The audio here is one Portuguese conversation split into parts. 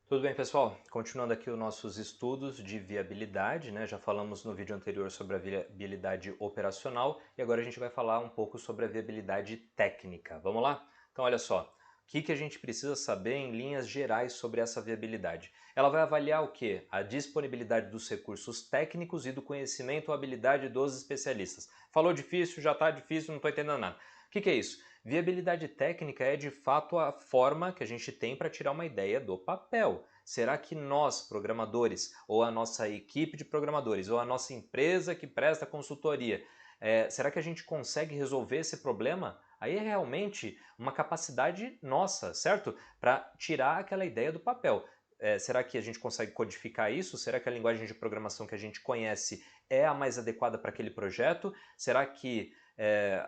Tudo bem, pessoal? Continuando aqui os nossos estudos de viabilidade, né? Já falamos no vídeo anterior sobre a viabilidade operacional e agora a gente vai falar um pouco sobre a viabilidade técnica. Vamos lá? Então, olha só. O que a gente precisa saber em linhas gerais sobre essa viabilidade? Ela vai avaliar o quê? A disponibilidade dos recursos técnicos e do conhecimento ou habilidade dos especialistas. Falou difícil, já está difícil, não estou entendendo nada. O que é isso? Viabilidade técnica é de fato a forma que a gente tem para tirar uma ideia do papel. Será que nós, programadores, ou a nossa equipe de programadores, ou a nossa empresa que presta consultoria, será que a gente consegue resolver esse problema? Aí é realmente uma capacidade nossa, certo? Para tirar aquela ideia do papel. Será que a gente consegue codificar isso? Será que a linguagem de programação que a gente conhece é a mais adequada para aquele projeto? Será que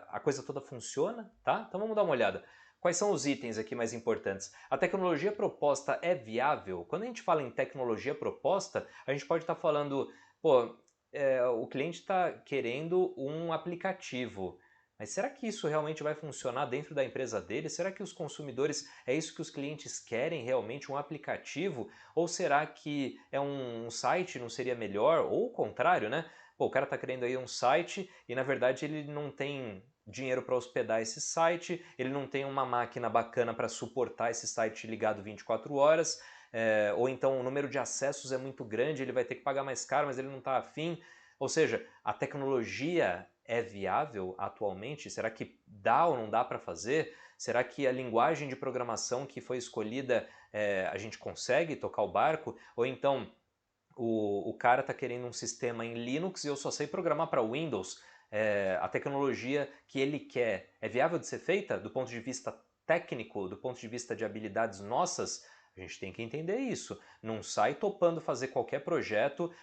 a coisa toda funciona? Tá? Então vamos dar uma olhada. Quais são os itens aqui mais importantes? A tecnologia proposta é viável? Quando a gente fala em tecnologia proposta, a gente pode estar falando, pô, o cliente está querendo um aplicativo. Mas será que isso realmente vai funcionar dentro da empresa dele? Será que os consumidores, é isso que os clientes querem realmente, um aplicativo? Ou será que é um site, não seria melhor? Ou o contrário, né? Pô, o cara está querendo aí um site e na verdade ele não tem dinheiro para hospedar esse site, ele não tem uma máquina bacana para suportar esse site ligado 24 horas, ou então o número de acessos é muito grande, ele vai ter que pagar mais caro, mas ele não está afim. Ou seja, a tecnologia é viável atualmente? Será que dá ou não dá para fazer? Será que a linguagem de programação que foi escolhida a gente consegue tocar o barco? Ou então o cara está querendo um sistema em Linux e eu só sei programar para Windows. A tecnologia que ele quer é viável de ser feita do ponto de vista técnico, do ponto de vista de habilidades nossas? A gente tem que entender isso. Não sai topando fazer qualquer projeto,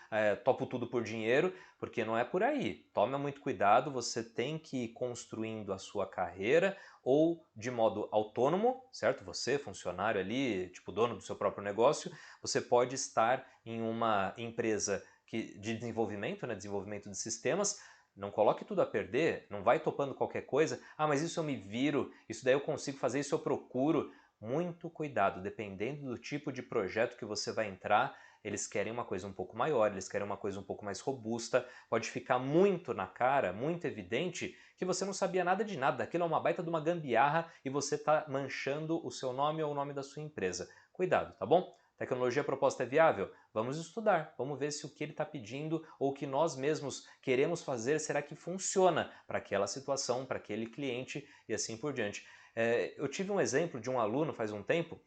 topo tudo por dinheiro, porque não é por aí. Toma muito cuidado, você tem que ir construindo a sua carreira ou de modo autônomo, certo? Você, funcionário ali, tipo dono do seu próprio negócio, você pode estar em uma empresa de desenvolvimento, né, desenvolvimento de sistemas. Não coloque tudo a perder, não vai topando qualquer coisa. Ah, mas isso eu me viro, isso daí eu consigo fazer, isso eu procuro. Muito cuidado, dependendo do tipo de projeto que você vai entrar, eles querem uma coisa um pouco maior, eles querem uma coisa um pouco mais robusta, pode ficar muito na cara, muito evidente que você não sabia nada de nada, aquilo é uma baita de uma gambiarra e você está manchando o seu nome ou o nome da sua empresa. Cuidado, tá bom? Tecnologia proposta é viável? Vamos estudar, vamos ver se o que ele está pedindo ou o que nós mesmos queremos fazer, será que funciona para aquela situação, para aquele cliente e assim por diante. Eu tive um exemplo de um aluno faz um tempo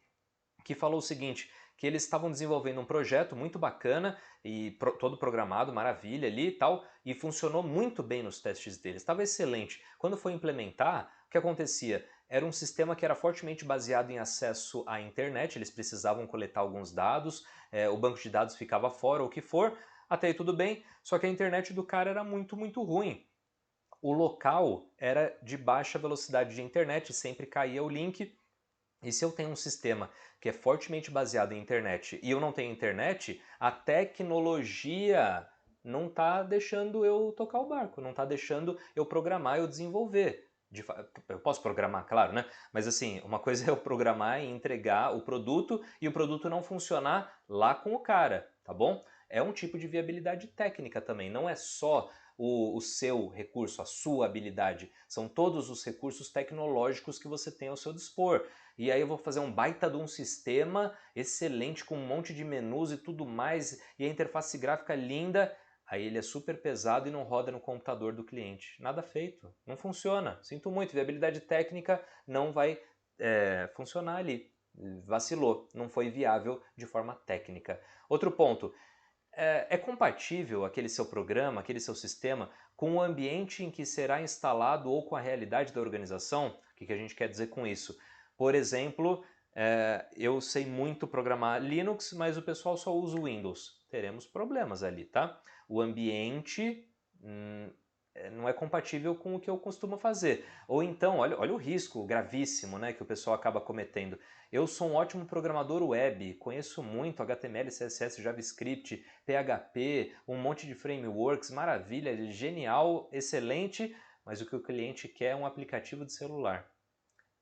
que falou o seguinte, que eles estavam desenvolvendo um projeto muito bacana e todo programado, maravilha ali e tal, e funcionou muito bem nos testes deles, estava excelente. Quando foi implementar, o que acontecia? Era um sistema que era fortemente baseado em acesso à internet, eles precisavam coletar alguns dados, o banco de dados ficava fora, o que for, até aí tudo bem, só que a internet do cara era muito, muito ruim. O local era de baixa velocidade de internet, sempre caía o link, e se eu tenho um sistema que é fortemente baseado em internet e eu não tenho internet, a tecnologia não está deixando eu tocar o barco, não está deixando eu programar, eu desenvolver. Eu posso programar, claro, né? Mas assim, uma coisa é eu programar e entregar o produto e o produto não funcionar lá com o cara, tá bom? É um tipo de viabilidade técnica também, não é só o seu recurso, a sua habilidade, são todos os recursos tecnológicos que você tem ao seu dispor. E aí eu vou fazer um baita de um sistema excelente com um monte de menus e tudo mais, e a interface gráfica linda, aí ele é super pesado e não roda no computador do cliente. Nada feito, não funciona. Sinto muito, viabilidade técnica não vai funcionar ali. Vacilou, não foi viável de forma técnica. Outro ponto, é compatível aquele seu programa, aquele seu sistema com o ambiente em que será instalado ou com a realidade da organização? O que a gente quer dizer com isso? Por exemplo, eu sei muito programar Linux, mas o pessoal só usa o Windows. Teremos problemas ali, tá? O ambiente não é compatível com o que eu costumo fazer. Ou então, olha o risco gravíssimo, né, que o pessoal acaba cometendo. Eu sou um ótimo programador web, conheço muito HTML, CSS, JavaScript, PHP, um monte de frameworks, maravilha, genial, excelente, mas o que o cliente quer é um aplicativo de celular.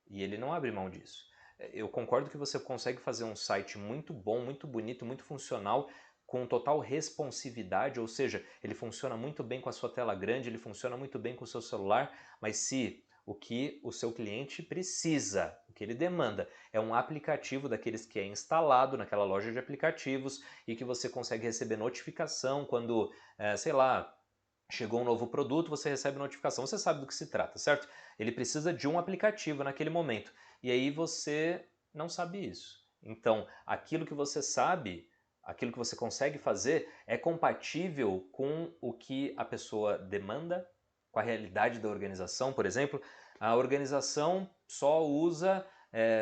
E ele não abre mão disso. Eu concordo que você consegue fazer um site muito bom, muito bonito, muito funcional, com total responsividade, ou seja, ele funciona muito bem com a sua tela grande, ele funciona muito bem com o seu celular, mas se o que o seu cliente precisa, o que ele demanda, é um aplicativo daqueles que é instalado naquela loja de aplicativos e que você consegue receber notificação quando, sei lá, chegou um novo produto, você recebe notificação, você sabe do que se trata, certo? Ele precisa de um aplicativo naquele momento. E aí você não sabe isso. Então, aquilo que você sabe, aquilo que você consegue fazer, é compatível com o que a pessoa demanda, com a realidade da organização, por exemplo. A organização só usa,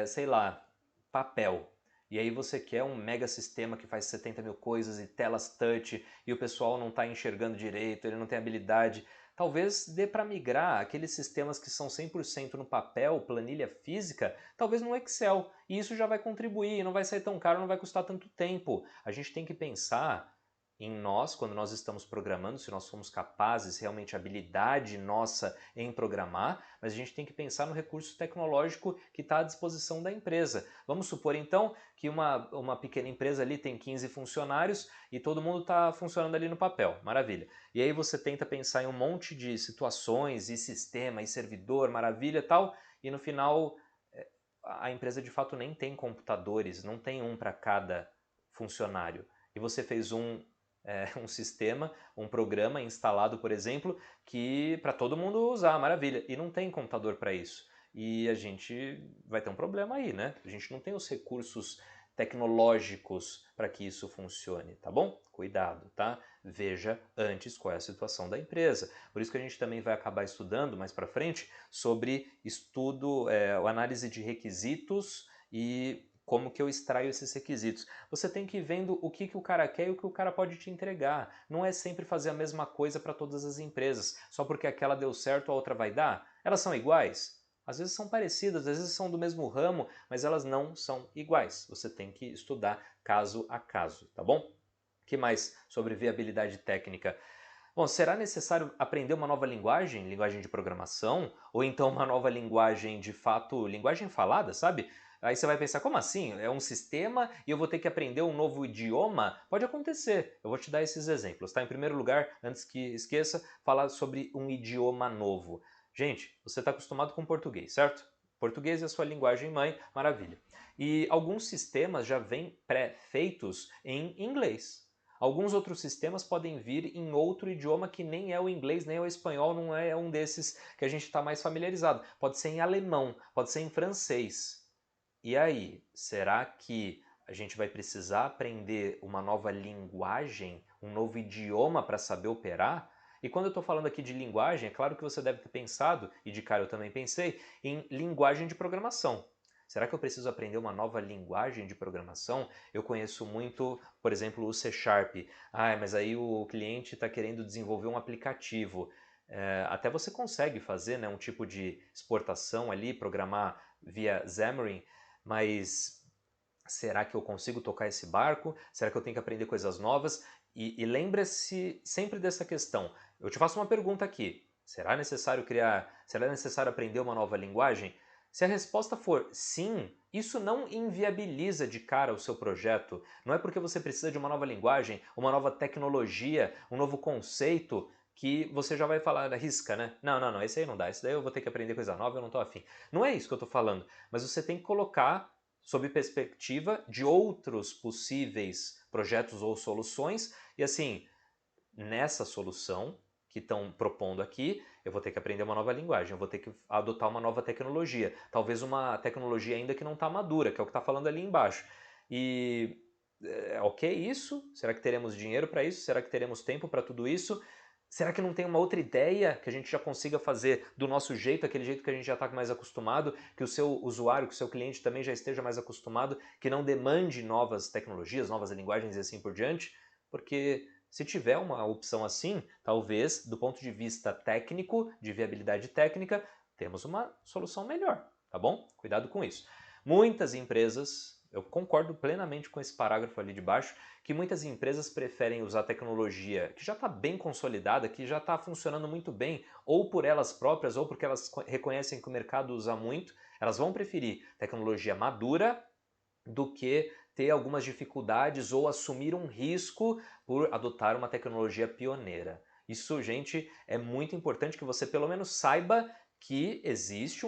sei lá, papel. E aí você quer um mega sistema que faz 70 mil coisas e telas touch e o pessoal não está enxergando direito, ele não tem habilidade. Talvez dê para migrar aqueles sistemas que são 100% no papel, planilha física, talvez no Excel. E isso já vai contribuir, não vai sair tão caro, não vai custar tanto tempo. A gente tem que pensar em nós, quando nós estamos programando, se nós somos capazes, realmente habilidade nossa em programar, mas a gente tem que pensar no recurso tecnológico que está à disposição da empresa. Vamos supor então que uma pequena empresa ali tem 15 funcionários e todo mundo está funcionando ali no papel, maravilha. E aí você tenta pensar em um monte de situações e sistema e servidor, maravilha e tal, e no final a empresa de fato nem tem computadores, não tem um para cada funcionário. E você fez um sistema, um programa instalado, por exemplo, que para todo mundo usar, maravilha. E não tem computador para isso. E a gente vai ter um problema aí, né? A gente não tem os recursos tecnológicos para que isso funcione, tá bom? Cuidado, tá? Veja antes qual é a situação da empresa. Por isso que a gente também vai acabar estudando mais para frente sobre análise de requisitos e como que eu extraio esses requisitos. Você tem que ir vendo o que o cara quer e o que o cara pode te entregar. Não é sempre fazer a mesma coisa para todas as empresas. Só porque aquela deu certo, a outra vai dar. Elas são iguais? Às vezes são parecidas, às vezes são do mesmo ramo, mas elas não são iguais. Você tem que estudar caso a caso, tá bom? O que mais sobre viabilidade técnica? Bom, será necessário aprender uma nova linguagem, linguagem de programação, ou então uma nova linguagem de fato, linguagem falada, sabe? Aí você vai pensar, como assim? É um sistema e eu vou ter que aprender um novo idioma? Pode acontecer. Eu vou te dar esses exemplos, tá? Em primeiro lugar, antes que esqueça, falar sobre um idioma novo. Gente, você está acostumado com português, certo? Português é a sua linguagem mãe, maravilha. E alguns sistemas já vêm pré-feitos em inglês. Alguns outros sistemas podem vir em outro idioma que nem é o inglês, nem é o espanhol, não é um desses que a gente está mais familiarizado. Pode ser em alemão, pode ser em francês. E aí, será que a gente vai precisar aprender uma nova linguagem, um novo idioma para saber operar? E quando eu estou falando aqui de linguagem, é claro que você deve ter pensado, e de cara eu também pensei, em linguagem de programação. Será que eu preciso aprender uma nova linguagem de programação? Eu conheço muito, por exemplo, o C Sharp. Ah, mas aí o cliente está querendo desenvolver um aplicativo. Até você consegue fazer, né, um tipo de exportação ali, programar via Xamarin, mas será que eu consigo tocar esse barco? Será que eu tenho que aprender coisas novas? E lembre-se sempre dessa questão. Eu te faço uma pergunta aqui. Será necessário aprender uma nova linguagem? Se a resposta for sim, isso não inviabiliza de cara o seu projeto. Não é porque você precisa de uma nova linguagem, uma nova tecnologia, um novo conceito que você já vai falar, risca, né? Não, não, não, esse aí não dá, esse daí eu vou ter que aprender coisa nova, eu não tô afim. Não é isso que eu tô falando, mas você tem que colocar sob perspectiva de outros possíveis projetos ou soluções, e assim, nessa solução que estão propondo aqui, eu vou ter que aprender uma nova linguagem, eu vou ter que adotar uma nova tecnologia, talvez uma tecnologia ainda que não está madura, que é o que está falando ali embaixo. E ok isso? Será que teremos dinheiro para isso? Será que teremos tempo para tudo isso? Será que não tem uma outra ideia que a gente já consiga fazer do nosso jeito, aquele jeito que a gente já está mais acostumado, que o seu usuário, que o seu cliente também já esteja mais acostumado, que não demande novas tecnologias, novas linguagens e assim por diante? Porque se tiver uma opção assim, talvez, do ponto de vista técnico, de viabilidade técnica, temos uma solução melhor, tá bom? Cuidado com isso. Muitas empresas, eu concordo plenamente com esse parágrafo ali de baixo, que muitas empresas preferem usar tecnologia que já está bem consolidada, que já está funcionando muito bem, ou por elas próprias, ou porque elas reconhecem que o mercado usa muito, Elas vão preferir tecnologia madura do que ter algumas dificuldades ou assumir um risco por adotar uma tecnologia pioneira. Isso, gente, é muito importante que você pelo menos saiba que existe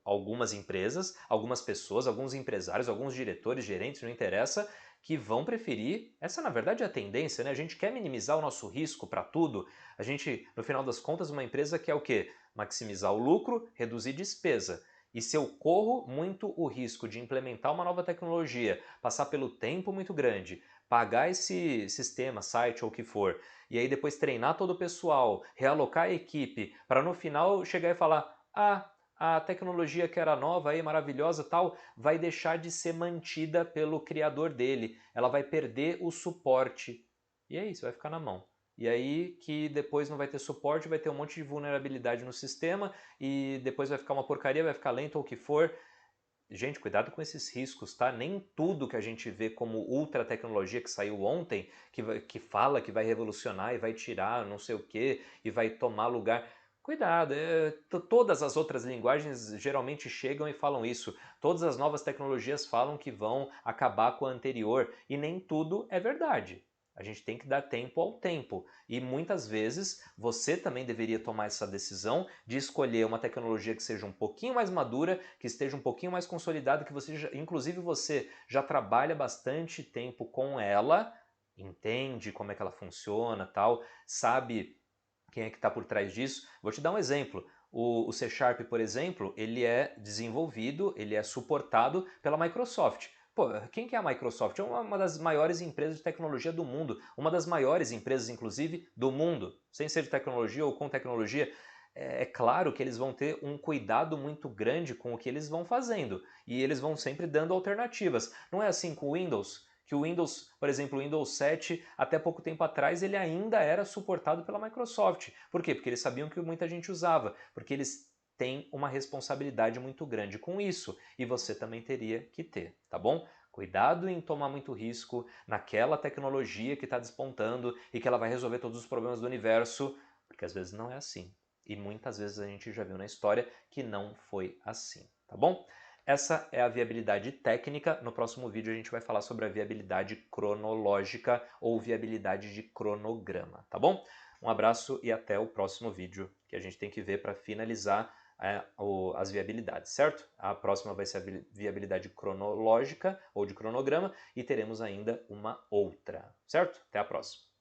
algumas empresas, algumas pessoas, alguns empresários, alguns diretores, gerentes, não interessa, que vão preferir, essa na verdade é a tendência, né? A gente quer minimizar o nosso risco para tudo. A gente, no final das contas, uma empresa quer o quê? Maximizar o lucro, reduzir despesa. E se eu corro muito o risco de implementar uma nova tecnologia, passar pelo tempo muito grande, pagar esse sistema, site ou o que for, e aí depois treinar todo o pessoal, realocar a equipe, para no final chegar e falar: ah, a tecnologia que era nova aí, maravilhosa tal, vai deixar de ser mantida pelo criador dele, ela vai perder o suporte. E é isso, vai ficar na mão. E aí que depois não vai ter suporte, vai ter um monte de vulnerabilidade no sistema e depois vai ficar uma porcaria, vai ficar lento ou o que for. Gente, cuidado com esses riscos, tá? Nem tudo que a gente vê como ultra tecnologia que saiu ontem, que fala que vai revolucionar e vai tirar não sei o que e vai tomar lugar. Cuidado, todas as outras linguagens geralmente chegam e falam isso. Todas as novas tecnologias falam que vão acabar com a anterior e nem tudo é verdade. A gente tem que dar tempo ao tempo. E muitas vezes você também deveria tomar essa decisão de escolher uma tecnologia que seja um pouquinho mais madura, que esteja um pouquinho mais consolidada, que você, inclusive você já trabalha bastante tempo com ela, entende como é que ela funciona, tal, sabe quem é que está por trás disso. Vou te dar um exemplo. O C Sharp, por exemplo, ele é desenvolvido, ele é suportado pela Microsoft. Pô, quem que é a Microsoft? É uma das maiores empresas de tecnologia do mundo, uma das maiores empresas, inclusive, do mundo, sem ser de tecnologia ou com tecnologia. É claro que eles vão ter um cuidado muito grande com o que eles vão fazendo e eles vão sempre dando alternativas. Não é assim com o Windows, que o Windows, por exemplo, o Windows 7, até pouco tempo atrás, ele ainda era suportado pela Microsoft. Por quê? Porque eles sabiam que muita gente usava, porque eles têm uma responsabilidade muito grande com isso e você também teria que ter, tá bom? Cuidado em tomar muito risco naquela tecnologia que está despontando e que ela vai resolver todos os problemas do universo, porque às vezes não é assim. E muitas vezes a gente já viu na história que não foi assim, tá bom? Essa é a viabilidade técnica. No próximo vídeo a gente vai falar sobre a viabilidade cronológica ou viabilidade de cronograma, tá bom? Um abraço e até o próximo vídeo que a gente tem que ver para finalizar as viabilidades, certo? A próxima vai ser a viabilidade cronológica ou de cronograma e teremos ainda uma outra, certo? Até a próxima.